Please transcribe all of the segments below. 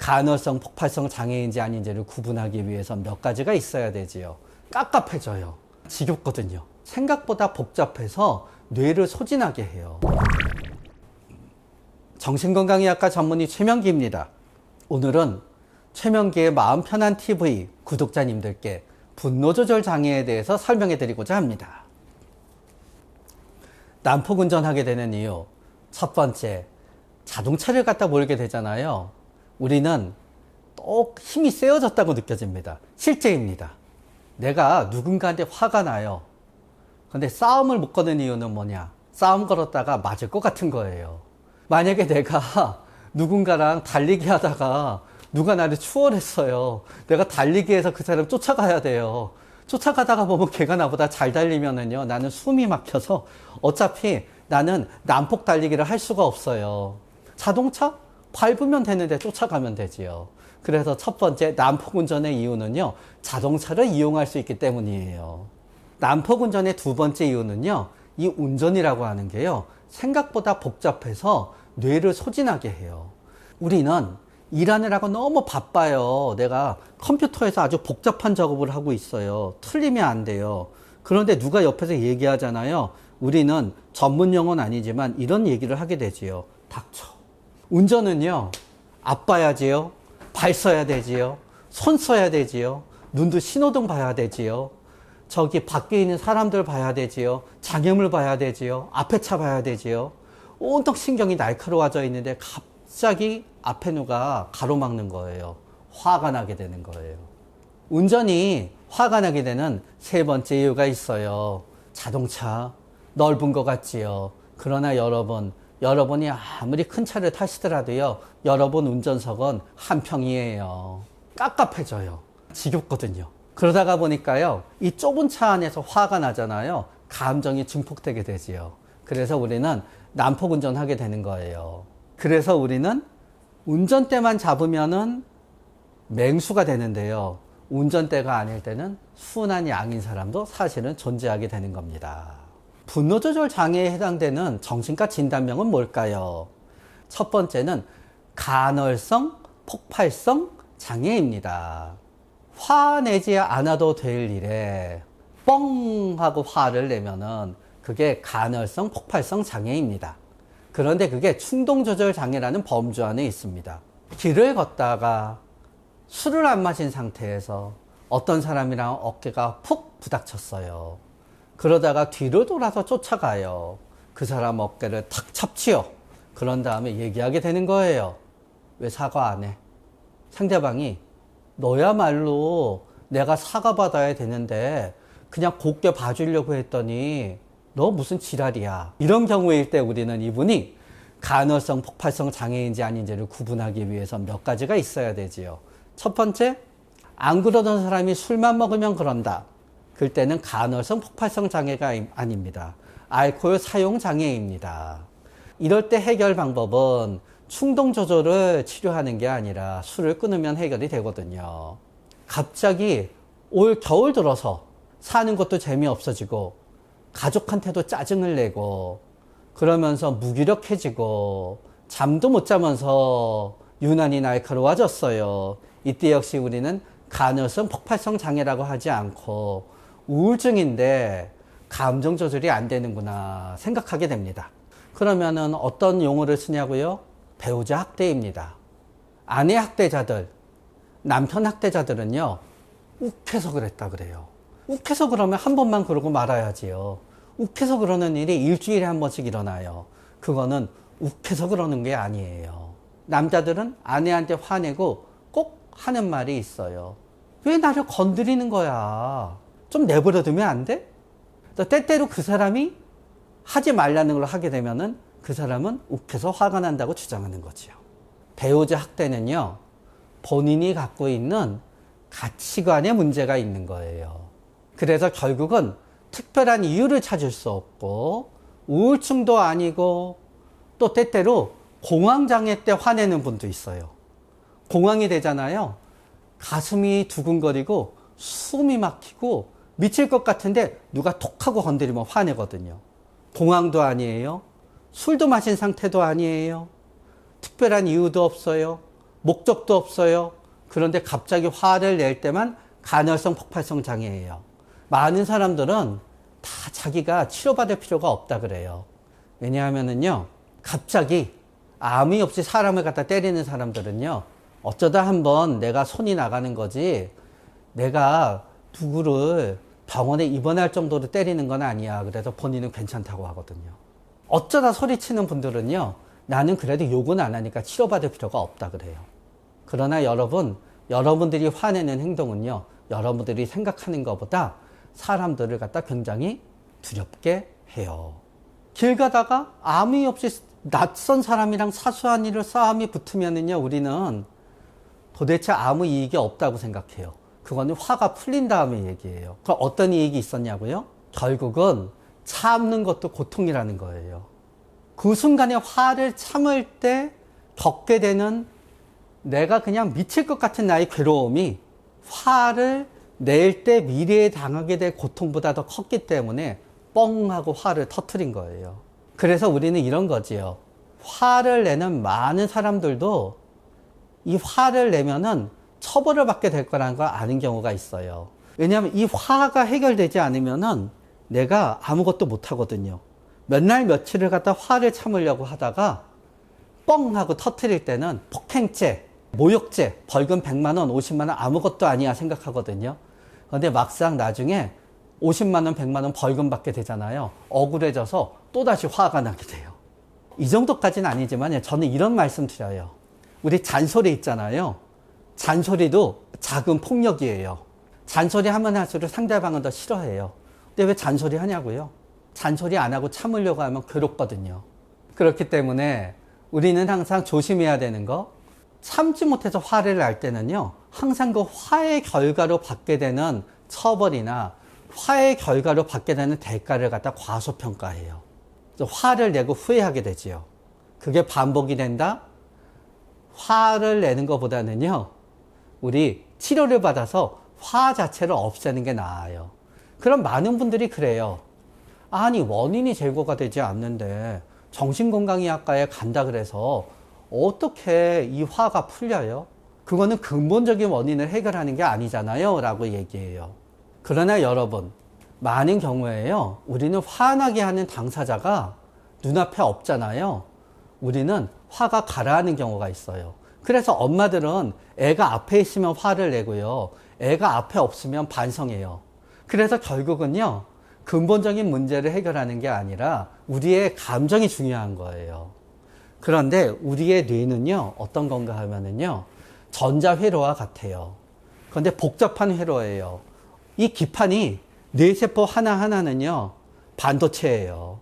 간헐성 폭발성 장애인지 아닌지를 구분하기 위해서 몇 가지가 있어야 되지요. 깝깝해져요. 지겹거든요. 생각보다 복잡해서 뇌를 소진하게 해요. 정신건강의학과 전문의 최명기입니다. 오늘은 최명기의 마음 편한 TV 구독자님들께 분노조절 장애에 대해서 설명해 드리고자 합니다. 난폭 운전하게 되는 이유, 첫 번째, 자동차를 갖다 몰게 되잖아요. 우리는 또 힘이 세어졌다고 느껴집니다. 실제입니다. 내가 누군가한테 화가 나요. 근데 싸움을 못 거는 이유는 뭐냐? 싸움 걸었다가 맞을 것 같은 거예요. 만약에 내가 누군가랑 달리기 하다가 누가 나를 추월했어요. 내가 달리기해서 그 사람 쫓아가야 돼요. 쫓아가다가 보면 걔가 나보다 잘 달리면은요, 나는 숨이 막혀서 어차피 나는 난폭 달리기를 할 수가 없어요. 자동차? 밟으면 되는데 쫓아가면 되지요. 그래서 첫 번째 난폭 운전의 이유는요, 자동차를 이용할 수 있기 때문이에요. 난폭 운전의 두 번째 이유는요, 이 운전이라고 하는 게요, 생각보다 복잡해서 뇌를 소진하게 해요. 우리는 일하느라고 너무 바빠요. 내가 컴퓨터에서 아주 복잡한 작업을 하고 있어요. 틀리면 안 돼요. 그런데 누가 옆에서 얘기하잖아요. 우리는 전문 용어는 아니지만 이런 얘기를 하게 되지요. 닥쳐. 운전은요, 앞 봐야지요. 발 써야 되지요. 손 써야 되지요. 눈도 신호등 봐야 되지요. 저기 밖에 있는 사람들 봐야 되지요. 장애물 봐야 되지요. 앞에 차 봐야 되지요. 온통 신경이 날카로워져 있는데 갑자기 앞에 누가 가로막는 거예요. 화가 나게 되는 거예요. 운전이 화가 나게 되는 세 번째 이유가 있어요. 자동차 넓은 것 같지요. 그러나 여러분이 아무리 큰 차를 타시더라도요, 여러분 운전석은 한 평이에요. 깝깝해져요. 지겹거든요. 그러다가 보니까요, 이 좁은 차 안에서 화가 나잖아요. 감정이 증폭되게 되지요. 그래서 우리는 난폭 운전하게 되는 거예요. 그래서 우리는 운전대만 잡으면은 맹수가 되는데요. 운전대가 아닐 때는 순한 양인 사람도 사실은 존재하게 되는 겁니다. 분노조절 장애에 해당되는 정신과 진단명은 뭘까요? 첫 번째는 간헐성 폭발성 장애입니다. 화내지 않아도 될 일에 뻥 하고 화를 내면은 그게 간헐성 폭발성 장애입니다. 그런데 그게 충동조절 장애라는 범주 안에 있습니다. 길을 걷다가 술을 안 마신 상태에서 어떤 사람이랑 어깨가 푹 부닥쳤어요. 그러다가 뒤로 돌아서 쫓아가요. 그 사람 어깨를 탁 잡지요. 그런 다음에 얘기하게 되는 거예요. 왜 사과 안 해? 상대방이 너야말로 내가 사과받아야 되는데 그냥 곱게 봐주려고 했더니 너 무슨 지랄이야. 이런 경우일 때 우리는 이분이 간헐성 폭발성 장애인지 아닌지를 구분하기 위해서 몇 가지가 있어야 되지요. 첫 번째, 안 그러던 사람이 술만 먹으면 그런다. 그럴 때는 간헐성 폭발성 장애가 아닙니다. 알코올 사용 장애입니다. 이럴 때 해결 방법은 충동 조절을 치료하는 게 아니라 술을 끊으면 해결이 되거든요. 갑자기 올 겨울 들어서 사는 것도 재미없어지고 가족한테도 짜증을 내고 그러면서 무기력해지고 잠도 못 자면서 유난히 날카로워졌어요. 이때 역시 우리는 간헐성 폭발성 장애라고 하지 않고 우울증인데 감정 조절이 안 되는구나 생각하게 됩니다. 그러면은 어떤 용어를 쓰냐고요? 배우자 학대입니다. 아내 학대자들, 남편 학대자들은요, 욱해서 그랬다 그래요. 욱해서 그러면 한 번만 그러고 말아야지요. 욱해서 그러는 일이 일주일에 한 번씩 일어나요. 그거는 욱해서 그러는 게 아니에요. 남자들은 아내한테 화내고 꼭 하는 말이 있어요. 왜 나를 건드리는 거야? 좀 내버려두면 안 돼? 때때로 그 사람이 하지 말라는 걸 하게 되면은 그 사람은 욱해서 화가 난다고 주장하는 거죠. 배우자 학대는요, 본인이 갖고 있는 가치관에 문제가 있는 거예요. 그래서 결국은 특별한 이유를 찾을 수 없고 우울증도 아니고 또 때때로 공황장애 때 화내는 분도 있어요. 공황이 되잖아요. 가슴이 두근거리고 숨이 막히고 미칠 것 같은데 누가 톡 하고 건드리면 화내거든요. 공황도 아니에요. 술도 마신 상태도 아니에요. 특별한 이유도 없어요. 목적도 없어요. 그런데 갑자기 화를 낼 때만 간헐성 폭발성 장애예요. 많은 사람들은 다 자기가 치료받을 필요가 없다 그래요. 왜냐하면은요, 갑자기 아무 이유 없이 사람을 갖다 때리는 사람들은요, 어쩌다 한번 내가 손이 나가는 거지, 내가 누구를 병원에 입원할 정도로 때리는 건 아니야. 그래서 본인은 괜찮다고 하거든요. 어쩌다 소리치는 분들은요, 나는 그래도 욕은 안 하니까 치료받을 필요가 없다 그래요. 그러나 여러분, 여러분들이 화내는 행동은요, 여러분들이 생각하는 것보다 사람들을 갖다 굉장히 두렵게 해요. 길 가다가 아무 이유 없이 낯선 사람이랑 사소한 일로 싸움이 붙으면은요, 우리는 도대체 아무 이익이 없다고 생각해요. 그거는 화가 풀린 다음에 얘기예요. 그럼 어떤 이익이 있었냐고요? 결국은 참는 것도 고통이라는 거예요. 그 순간에 화를 참을 때 겪게 되는 내가 그냥 미칠 것 같은 나의 괴로움이 화를 낼 때 미래에 당하게 될 고통보다 더 컸기 때문에 뻥 하고 화를 터뜨린 거예요. 그래서 우리는 이런 거지요. 화를 내는 많은 사람들도 이 화를 내면은 처벌을 받게 될 거라는 걸 아는 경우가 있어요. 왜냐하면 이 화가 해결되지 않으면은 내가 아무것도 못 하거든요. 몇 날 며칠을 갖다 화를 참으려고 하다가 뻥 하고 터뜨릴 때는 폭행죄, 모욕죄, 벌금 100만 원, 50만 원 아무것도 아니야 생각하거든요. 그런데 막상 나중에 50만 원, 100만 원 벌금 받게 되잖아요. 억울해져서 또다시 화가 나게 돼요. 이 정도까지는 아니지만 저는 이런 말씀 드려요. 우리 잔소리 있잖아요. 잔소리도 작은 폭력이에요. 잔소리 하면 할수록 상대방은 더 싫어해요. 근데 왜 잔소리 하냐고요? 잔소리 안 하고 참으려고 하면 괴롭거든요. 그렇기 때문에 우리는 항상 조심해야 되는 거, 참지 못해서 화를 낼 때는요, 항상 그 화의 결과로 받게 되는 처벌이나 화의 결과로 받게 되는 대가를 갖다 과소평가해요. 화를 내고 후회하게 되지요. 그게 반복이 된다? 화를 내는 것보다는요, 우리 치료를 받아서 화 자체를 없애는 게 나아요. 그럼 많은 분들이 그래요. 아니, 원인이 제거가 되지 않는데 정신건강의학과에 간다 그래서 어떻게 이 화가 풀려요? 그거는 근본적인 원인을 해결하는 게 아니잖아요 라고 얘기해요. 그러나 여러분, 많은 경우에요, 우리는 화나게 하는 당사자가 눈앞에 없잖아요. 우리는 화가 가라앉는 경우가 있어요. 그래서 엄마들은 애가 앞에 있으면 화를 내고요, 애가 앞에 없으면 반성해요. 그래서 결국은요, 근본적인 문제를 해결하는 게 아니라 우리의 감정이 중요한 거예요. 그런데 우리의 뇌는요, 어떤 건가 하면은요, 전자회로와 같아요. 그런데 복잡한 회로예요. 이 기판이 뇌세포 하나하나는요, 반도체예요.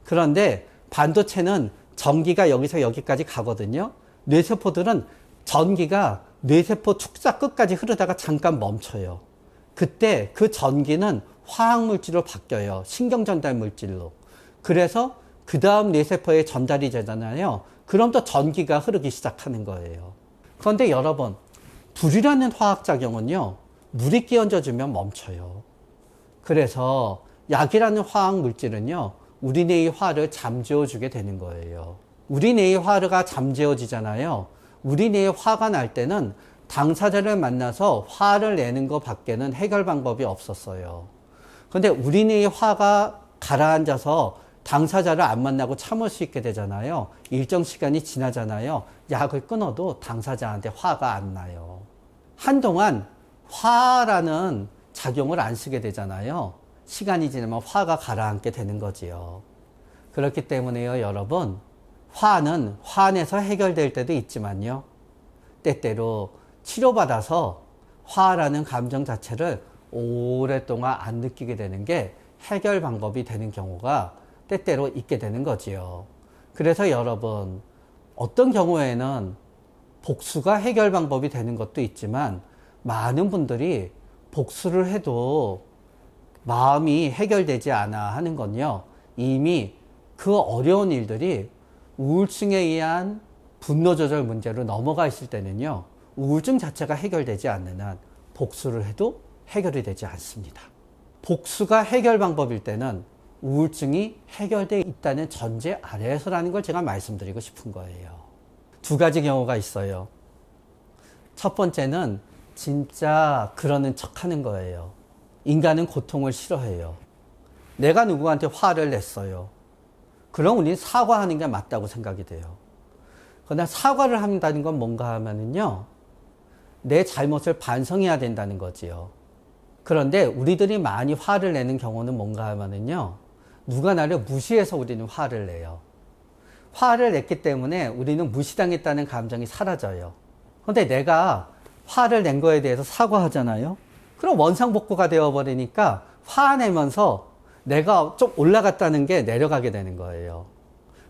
그런데 반도체는 전기가 여기서 여기까지 가거든요. 뇌세포들은 전기가 뇌세포 축사 끝까지 흐르다가 잠깐 멈춰요. 그때 그 전기는 화학물질로 바뀌어요. 신경전달물질로. 그래서 그 다음 뇌세포에 전달이 되잖아요. 그럼 또 전기가 흐르기 시작하는 거예요. 그런데 여러분, 불이라는 화학작용은요, 물이 끼얹어주면 멈춰요. 그래서 약이라는 화학물질은요, 우리 뇌의 화를 잠재워주게 되는 거예요. 우리 뇌의 화가 잠재워지잖아요. 우리 뇌의 화가 날 때는 당사자를 만나서 화를 내는 것 밖에는 해결 방법이 없었어요. 그런데 우리 뇌의 화가 가라앉아서 당사자를 안 만나고 참을 수 있게 되잖아요. 일정 시간이 지나잖아요. 약을 끊어도 당사자한테 화가 안 나요. 한동안 화라는 작용을 안 쓰게 되잖아요. 시간이 지나면 화가 가라앉게 되는 거지요. 그렇기 때문에요, 여러분, 화는 화내서 해결될 때도 있지만요, 때때로 치료받아서 화라는 감정 자체를 오랫동안 안 느끼게 되는 게 해결 방법이 되는 경우가 때때로 있게 되는 거지요. 그래서 여러분, 어떤 경우에는 복수가 해결 방법이 되는 것도 있지만, 많은 분들이 복수를 해도 마음이 해결되지 않아 하는 건요, 이미 그 어려운 일들이 우울증에 의한 분노 조절 문제로 넘어가 있을 때는요, 우울증 자체가 해결되지 않는 한 복수를 해도 해결이 되지 않습니다. 복수가 해결 방법일 때는 우울증이 해결되어 있다는 전제 아래에서라는 걸 제가 말씀드리고 싶은 거예요. 두 가지 경우가 있어요. 첫 번째는 진짜 그러는 척 하는 거예요. 인간은 고통을 싫어해요. 내가 누구한테 화를 냈어요. 그럼 우리는 사과하는 게 맞다고 생각이 돼요. 그러나 사과를 한다는 건 뭔가 하면은요, 내 잘못을 반성해야 된다는 거지요. 그런데 우리들이 많이 화를 내는 경우는 뭔가 하면은요, 누가 나를 무시해서 우리는 화를 내요. 화를 냈기 때문에 우리는 무시당했다는 감정이 사라져요. 그런데 내가 화를 낸 거에 대해서 사과하잖아요. 그럼 원상복구가 되어버리니까 화내면서 내가 좀 올라갔다는 게 내려가게 되는 거예요.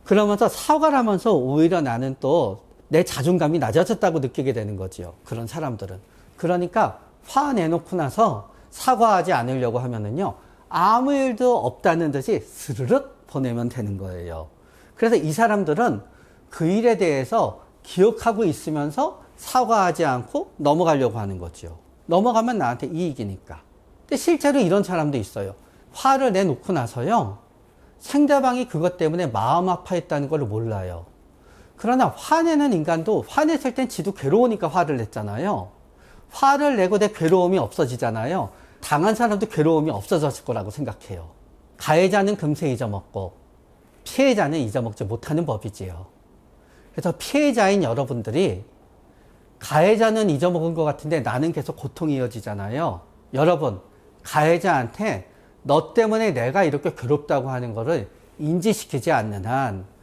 그러면서 사과를 하면서 오히려 나는 또 내 자존감이 낮아졌다고 느끼게 되는 거지요. 그런 사람들은. 그러니까 화내놓고 나서 사과하지 않으려고 하면은요, 아무 일도 없다는 듯이 스르륵 보내면 되는 거예요. 그래서 이 사람들은 그 일에 대해서 기억하고 있으면서 사과하지 않고 넘어가려고 하는 거죠. 넘어가면 나한테 이익이니까. 근데 실제로 이런 사람도 있어요. 화를 내놓고 나서요, 상대방이 그것 때문에 마음 아파했다는 걸 몰라요. 그러나 화내는 인간도 화냈을 땐 지도 괴로우니까 화를 냈잖아요. 화를 내고 내 괴로움이 없어지잖아요. 당한 사람도 괴로움이 없어졌을 거라고 생각해요. 가해자는 금세 잊어먹고 피해자는 잊어먹지 못하는 법이지요. 그래서 피해자인 여러분들이 가해자는 잊어먹은 것 같은데 나는 계속 고통이 이어지잖아요. 여러분, 가해자한테 너 때문에 내가 이렇게 괴롭다고 하는 거를 인지시키지 않는 한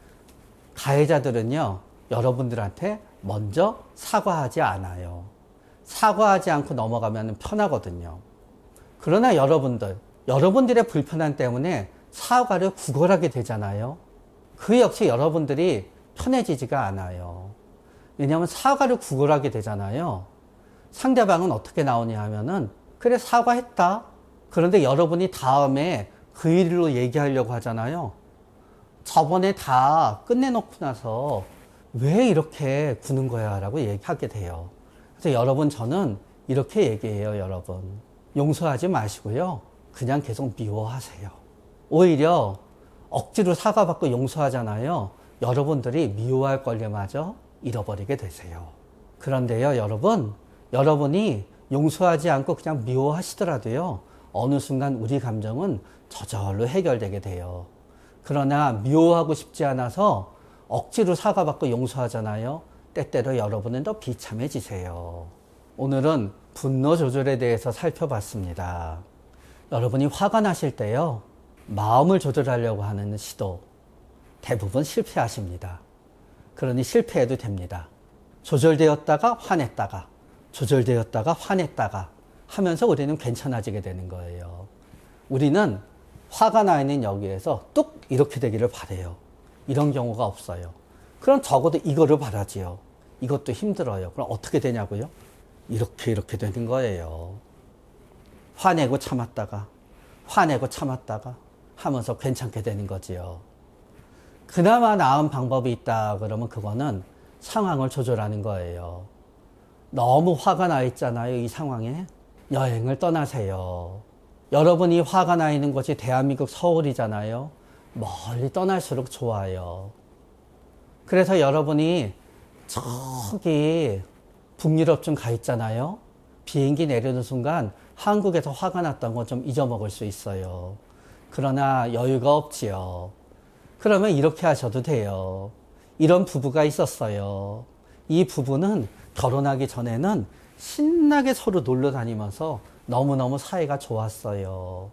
가해자들은요, 여러분들한테 먼저 사과하지 않아요. 사과하지 않고 넘어가면 편하거든요. 그러나 여러분들의 불편함 때문에 사과를 구걸하게 되잖아요. 그 역시 여러분들이 편해지지가 않아요. 왜냐하면 사과를 구걸하게 되잖아요. 상대방은 어떻게 나오냐 하면은, 그래, 사과했다. 그런데 여러분이 다음에 그 일로 얘기하려고 하잖아요. 저번에 다 끝내놓고 나서 왜 이렇게 구는 거야? 라고 얘기하게 돼요. 그래서 여러분, 저는 이렇게 얘기해요, 여러분. 용서하지 마시고요. 그냥 계속 미워하세요. 오히려 억지로 사과받고 용서하잖아요. 여러분들이 미워할 권리마저 잃어버리게 되세요. 그런데요, 여러분이 용서하지 않고 그냥 미워하시더라도요, 어느 순간 우리 감정은 저절로 해결되게 돼요. 그러나 미워하고 싶지 않아서 억지로 사과받고 용서하잖아요. 때때로 여러분은 더 비참해지세요. 오늘은 분노 조절에 대해서 살펴봤습니다. 여러분이 화가 나실 때요, 마음을 조절하려고 하는 시도 대부분 실패하십니다. 그러니 실패해도 됩니다. 조절되었다가 화냈다가, 조절되었다가 화냈다가 하면서 우리는 괜찮아지게 되는 거예요. 우리는 화가 나 있는 여기에서 뚝 이렇게 되기를 바라요. 이런 경우가 없어요. 그럼 적어도 이거를 바라지요. 이것도 힘들어요. 그럼 어떻게 되냐고요? 이렇게 되는 거예요. 화내고 참았다가 하면서 괜찮게 되는 거지요. 그나마 나은 방법이 있다 그러면 그거는 상황을 조절하는 거예요. 너무 화가 나 있잖아요. 이 상황에 여행을 떠나세요. 여러분이 화가 나 있는 곳이 대한민국 서울이잖아요. 멀리 떠날수록 좋아요. 그래서 여러분이 저기 북유럽 가 있잖아요. 비행기 내리는 순간 한국에서 화가 났던 건 좀 잊어먹을 수 있어요. 그러나 여유가 없지요. 그러면 이렇게 하셔도 돼요. 이런 부부가 있었어요. 이 부부는 결혼하기 전에는 신나게 서로 놀러 다니면서 너무너무 사이가 좋았어요.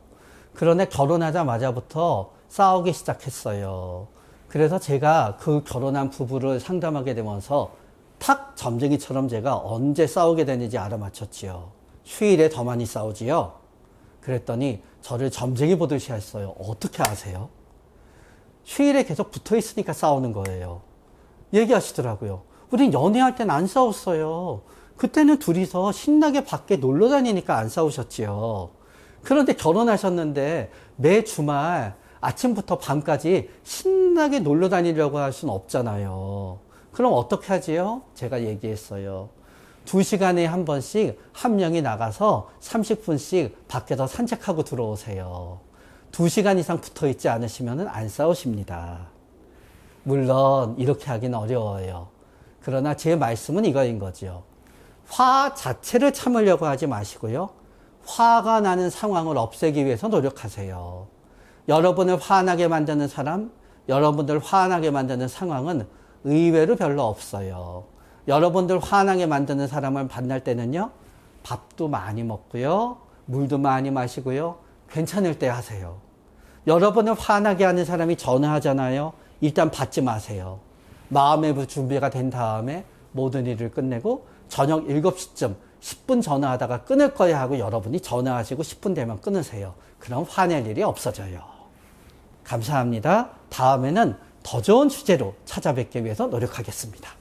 그런데 결혼하자마자부터 싸우기 시작했어요. 그래서 제가 그 결혼한 부부를 상담하게 되면서 탁 점쟁이처럼 제가 언제 싸우게 되는지 알아맞혔지요. 휴일에 더 많이 싸우지요. 그랬더니 저를 점쟁이 보듯이 했어요. 어떻게 아세요? 휴일에 계속 붙어 있으니까 싸우는 거예요. 얘기하시더라고요. 우린 연애할 땐 안 싸웠어요. 그때는 둘이서 신나게 밖에 놀러 다니니까 안 싸우셨지요. 그런데 결혼하셨는데 매 주말 아침부터 밤까지 신나게 놀러 다니려고 할 수는 없잖아요. 그럼 어떻게 하지요? 제가 얘기했어요. 2시간에 한 번씩 한 명이 나가서 30분씩 밖에서 산책하고 들어오세요. 2시간 이상 붙어 있지 않으시면 안 싸우십니다. 물론 이렇게 하긴 어려워요. 그러나 제 말씀은 이거인 거죠. 화 자체를 참으려고 하지 마시고요. 화가 나는 상황을 없애기 위해서 노력하세요. 여러분을 화나게 만드는 사람, 여러분들 화나게 만드는 상황은 의외로 별로 없어요. 여러분들 화나게 만드는 사람을 만날 때는요, 밥도 많이 먹고요, 물도 많이 마시고요, 괜찮을 때 하세요. 여러분을 화나게 하는 사람이 전화하잖아요. 일단 받지 마세요. 마음의 준비가 된 다음에 모든 일을 끝내고 저녁 7시쯤 10분 전화하다가 끊을 거야 하고 여러분이 전화하시고 10분 되면 끊으세요. 그럼 화낼 일이 없어져요. 감사합니다. 다음에는 더 좋은 주제로 찾아뵙기 위해서 노력하겠습니다.